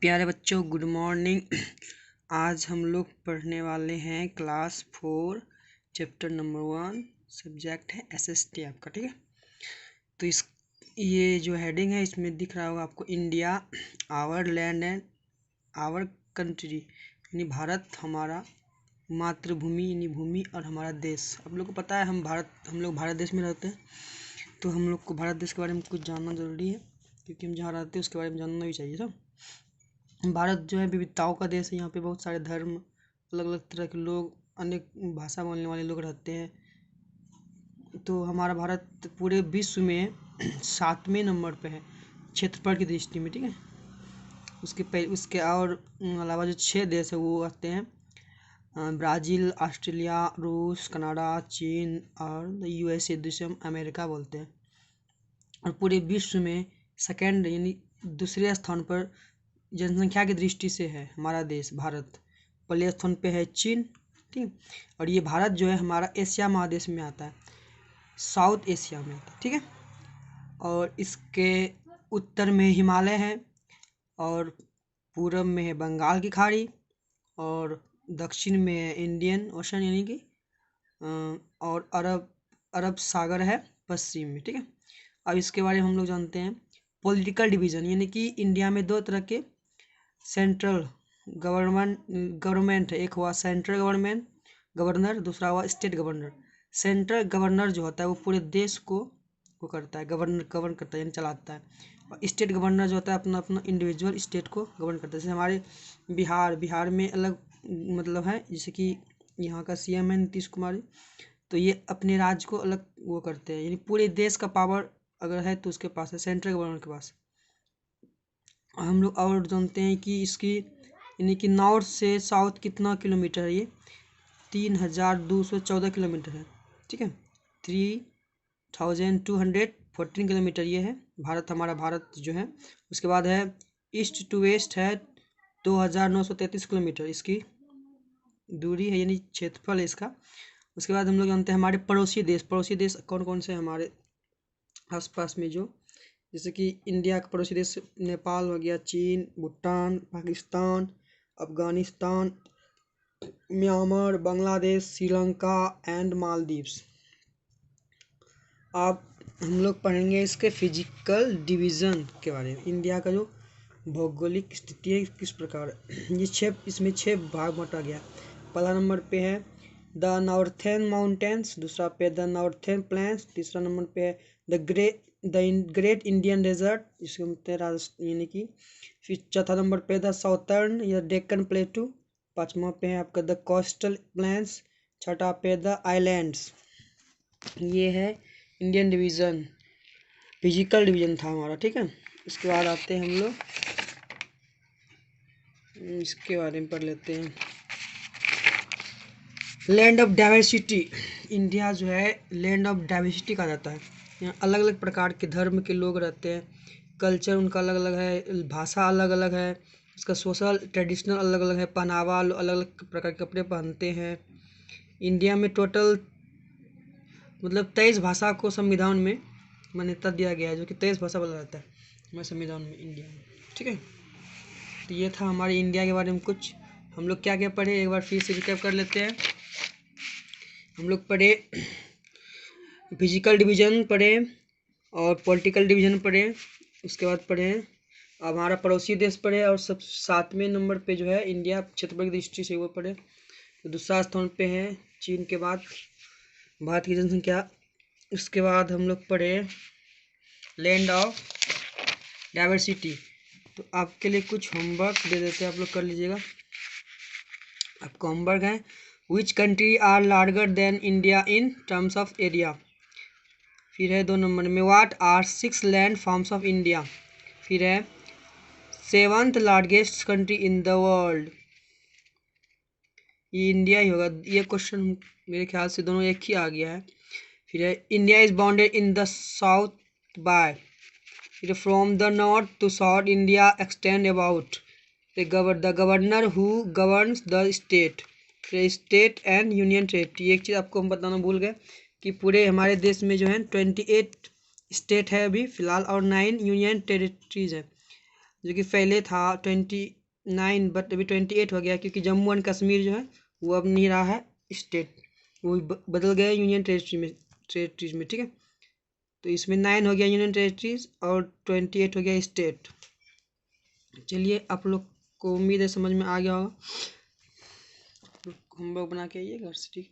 प्यारे बच्चों, good morning. आज हम लोग पढ़ने वाले हैं क्लास 4 चैप्टर नंबर 1। सब्जेक्ट है एसएसटी आपका, ठीक है। तो ये जो हेडिंग है इसमें दिख रहा होगा आपको, India our land and our country, यानी भारत हमारा मातृभूमि यानी भूमि और हमारा देश। आप लोग को पता है हम लोग भारत देश में रहते हैं, तो हम लोग को भारत देश के बारे में कुछ जानना ज़रूरी है, क्योंकि हम जहाँ रहते हैं उसके बारे में जानना भी चाहिए। सब भारत जो है विविधताओं का देश है। यहाँ पे बहुत सारे धर्म, अलग अलग तरह के लोग, अनेक भाषा बोलने वाले लोग रहते हैं। तो हमारा भारत पूरे विश्व में 7वें नंबर पे है क्षेत्रफल की दृष्टि में, ठीक है। उसके और अलावा जो 6 देश है वो आते हैं, ब्राज़ील, ऑस्ट्रेलिया, रूस, कनाडा, चीन और यूएसए, जिसे हम अमेरिका बोलते हैं। और पूरे विश्व में सेकेंड यानी दूसरे स्थान पर जनसंख्या की दृष्टि से है हमारा देश भारत। पहले स्थान पे है चीन, ठीक। और ये भारत जो है हमारा एशिया महादेश में आता है, साउथ एशिया में आता है, ठीक है। और इसके उत्तर में हिमालय है, और पूरब में है बंगाल की खाड़ी, और दक्षिण में है इंडियन ओशन यानी कि और अरब सागर है पश्चिम में, ठीक है। अब इसके बारे में हम लोग जानते हैं पॉलिटिकल डिवीज़न, यानी कि इंडिया में 2 तरह के सेंट्रल गवर्नमेंट है। एक हुआ सेंट्रल गवर्नर, दूसरा हुआ स्टेट गवर्नर। सेंट्रल गवर्नर जो होता है वो पूरे देश को वो करता है, गवर्न करता है यानी चलाता है। और स्टेट गवर्नर जो होता है अपना अपना इंडिविजुअल स्टेट को गवर्न करता है। जैसे हमारे बिहार में अलग मतलब है, जैसे कि यहाँ का सीएम है नीतीश कुमार, तो ये अपने राज्य को अलग वो करते हैं, यानी पूरे देश का पावर अगर है तो उसके पास है, सेंट्रल गवर्नर के पास। हम लोग और जानते हैं कि इसकी यानी कि नॉर्थ से साउथ कितना किलोमीटर है, ये 3214 किलोमीटर है, ठीक है। 3214 किलोमीटर ये है हमारा भारत जो है। उसके बाद है ईस्ट टू वेस्ट है 2933 किलोमीटर इसकी दूरी है, यानी क्षेत्रफल है इसका। उसके बाद हम लोग जानते हैं हमारे पड़ोसी देश कौन कौन से हमारे आसपास में, जो जैसे कि इंडिया का पड़ोसी देश नेपाल हो गया, चीन, भूटान, पाकिस्तान, अफगानिस्तान, म्यांमार, बांग्लादेश, श्रीलंका एंड मालदीव्स। अब हम लोग पढ़ेंगे इसके फिजिकल डिवीज़न के बारे में। इंडिया का जो भौगोलिक स्थिति है किस प्रकार, इसमें 6 भाग बांटा गया। पहला नंबर पे है द नॉर्थर्न माउंटेन्स, दूसरा पे द नॉर्थर्न प्लेन्स, तीसरा नंबर पे है द ग्रेट इंडियन डेजर्ट, जिसको बोलते हैं राजस्थान यानी कि। फिर चौथा नंबर पे द साउथर्न या डेक्कन प्लेटू, पाँचवा पे है आपका द कोस्टल प्लेन्स, छठा पे द आइलैंड्स। ये है इंडियन डिवीज़न, फिजिकल डिवीज़न था हमारा, ठीक है। इसके बाद आते हैं हम लोग इसके बारे में पढ़ लेते हैं, लैंड ऑफ डाइवर्सिटी। इंडिया जो है लैंड ऑफ डाइवर्सिटी कहा जाता है। यहाँ अलग अलग प्रकार के धर्म के लोग रहते हैं, कल्चर उनका अलग अलग है, भाषा अलग अलग है, इसका सोशल ट्रेडिशनल अलग अलग है, पहनावा अलग अलग प्रकार के कपड़े पहनते हैं। इंडिया में टोटल मतलब 23 भाषा को संविधान में मान्यता दिया गया है, जो कि 23 भाषा बोला जाता है हमारे संविधान में इंडिया में, ठीक है। तो ये था हमारे इंडिया के बारे में कुछ। हम लोग क्या क्या पढ़े एक बार फिर से रिकैप कर लेते हैं। हम लोग पढ़े फिजिकल डिवीज़न पढ़े और पॉलिटिकल डिवीज़न पढ़े। उसके बाद पढ़े अब हमारा पड़ोसी देश पढ़े, और सब 7वें नंबर पे जो है इंडिया क्षेत्रफल की दृष्टि से वो पढ़े। तो दूसरा स्थान पे है चीन के बाद भारत की जनसंख्या। उसके बाद हम लोग पढ़े लैंड ऑफ डाइवर्सिटी। तो आपके लिए कुछ होमवर्क दे देते हैं, आप लोग कर लीजिएगा। आपका होमवर्क है which country are larger than India in terms of area. फिर है 2 नंबर में what are 6 land forms of India. फिर है 7th largest country in the world. ये इंडिया ही होगा, ये क्वेश्चन मेरे ख्याल से दोनों एक ही आ गया है। फिर है India is bounded in the south by, फिर from the north to south India extend about the governor who governs the state. फिर स्टेट एंड यूनियन टेरिटरी। एक चीज़ आपको हम बताना भूल गए कि पूरे हमारे देश में जो है 28 स्टेट है अभी फ़िलहाल, और 9 यूनियन टेरिटरीज है। जो कि पहले था 29 बट अभी 28 हो गया, क्योंकि जम्मू एंड कश्मीर जो है वो अब नहीं रहा है स्टेट, वो बदल गया यूनियन टेरिटरीज में। ठीक है, तो इसमें 9 हो गया यूनियन टेरिटरीज और 28 हो गया स्टेट। चलिए आप लोग को उम्मीद है समझ में आ गया होगा, होमवर्क बना के आइए घर से। ठीक।